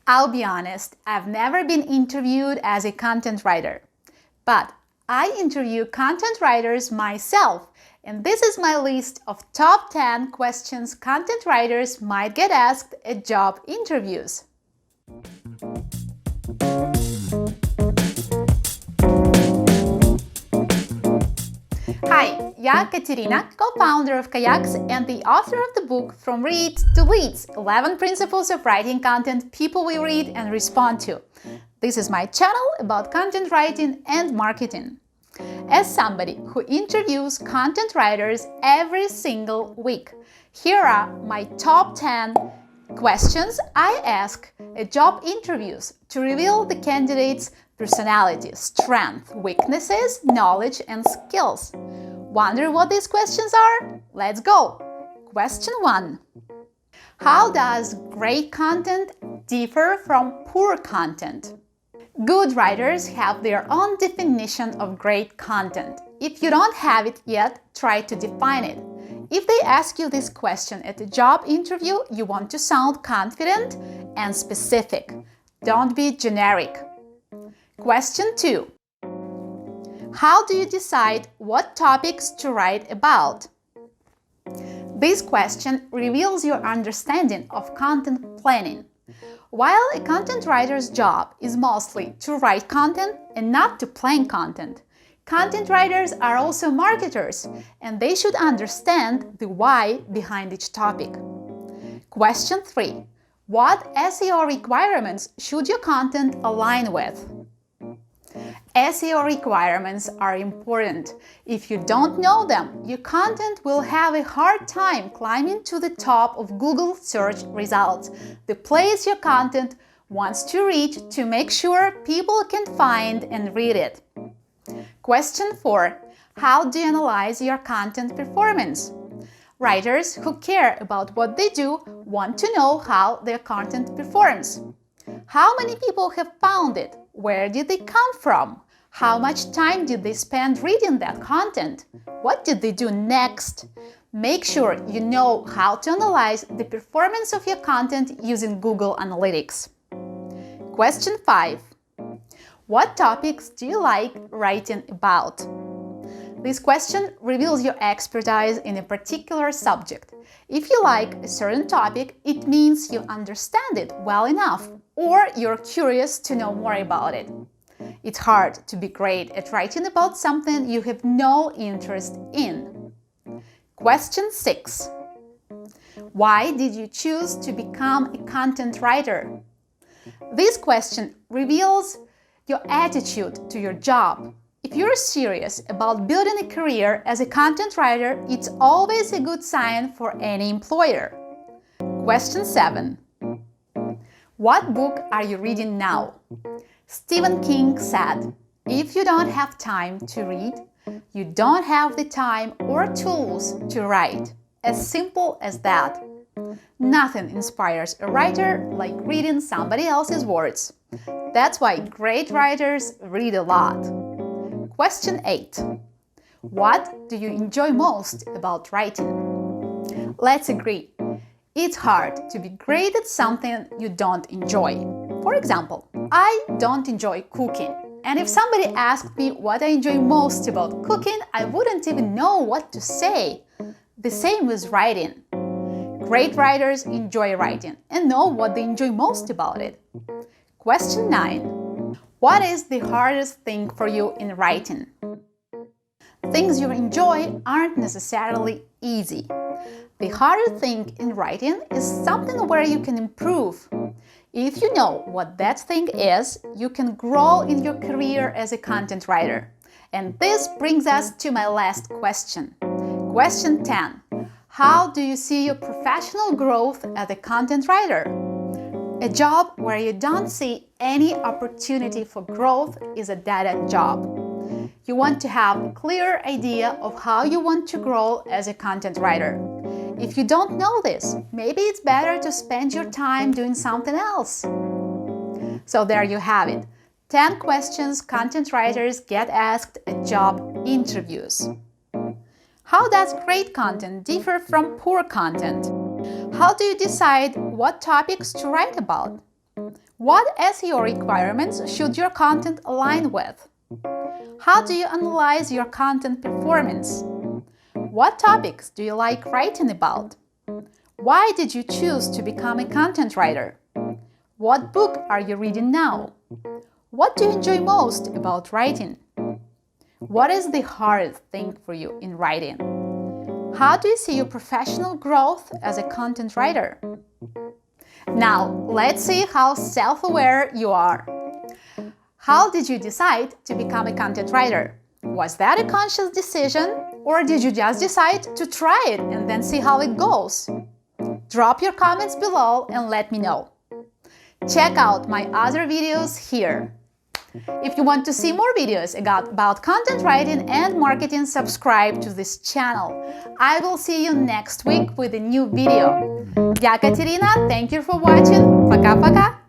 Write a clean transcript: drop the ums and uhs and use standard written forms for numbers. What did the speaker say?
I'll be honest, I've never been interviewed as a content writer, but I interview content writers myself, and this is my list of top 10 questions content writers might get asked at job interviews. Hi, я Katerina, co-founder of Kayaks and the author of the book From Reads to Leads, 11 Principles of Writing Content People Will Read and Respond to. This is my channel about content writing and marketing. As somebody who interviews content writers every single week, here are my top 10 questions I ask at job interviews to reveal the candidate's personality, strength, weaknesses, knowledge, and skills. Wonder what these questions are? Let's go! Question 1. How does great content differ from poor content? Good writers have their own definition of great content. If you don't have it yet, try to define it. If they ask you this question at a job interview, you want to sound confident and specific. Don't be generic. Question 2. How do you decide what topics to write about? This question reveals your understanding of content planning. While a content writer's job is mostly to write content and not to plan content, content writers are also marketers, and they should understand the why behind each topic. Question 3. What SEO requirements should your content align with? SEO requirements are important. If you don't know them, your content will have a hard time climbing to the top of Google search results, the place your content wants to reach to make sure people can find and read it. Question 4. How do you analyze your content performance? Writers who care about what they do want to know how their content performs. How many people have found it? Where did they come from? How much time did they spend reading that content? What did they do next? Make sure you know how to analyze the performance of your content using Google Analytics. Question 5. What topics do you like writing about? This question reveals your expertise in a particular subject. If you like a certain topic, it means you understand it well enough, or you're curious to know more about it. It's hard to be great at writing about something you have no interest in. Question 6. Why did you choose to become a content writer? This question reveals your attitude to your job. If you're serious about building a career as a content writer, it's always a good sign for any employer. Question 7. What book are you reading now? Stephen King said, "If you don't have time to read, you don't have the time or tools to write." As simple as that. Nothing inspires a writer like reading somebody else's words. That's why great writers read a lot. Question 8. What do you enjoy most about writing? Let's agree. It's hard to be great at something you don't enjoy. For example, I don't enjoy cooking. And if somebody asked me what I enjoy most about cooking, I wouldn't even know what to say. The same with writing. Great writers enjoy writing and know what they enjoy most about it. Question 9. What is the hardest thing for you in writing? Things you enjoy aren't necessarily easy. The harder thing in writing is something where you can improve. If you know what that thing is, you can grow in your career as a content writer. And this brings us to my last question. Question 10. How do you see your professional growth as a content writer? A job where you don't see any opportunity for growth is a dead-end job. You want to have a clear idea of how you want to grow as a content writer. If you don't know this, maybe it's better to spend your time doing something else. So there you have it. 10 questions content writers get asked at job interviews. How does great content differ from poor content? How do you decide what topics to write about? What SEO requirements should your content align with? How do you analyze your content performance? What topics do you like writing about? Why did you choose to become a content writer? What book are you reading now? What do you enjoy most about writing? What is the hardest thing for you in writing? How do you see your professional growth as a content writer? Now, let's see how self-aware you are. How did you decide to become a content writer? Was that a conscious decision, or did you just decide to try it and then see how it goes? Drop your comments below and let me know. Check out my other videos here. If you want to see more videos about content writing and marketing, subscribe to this channel. I will see you next week with a new video. Я Катерина, thank you for watching. Пока-пока!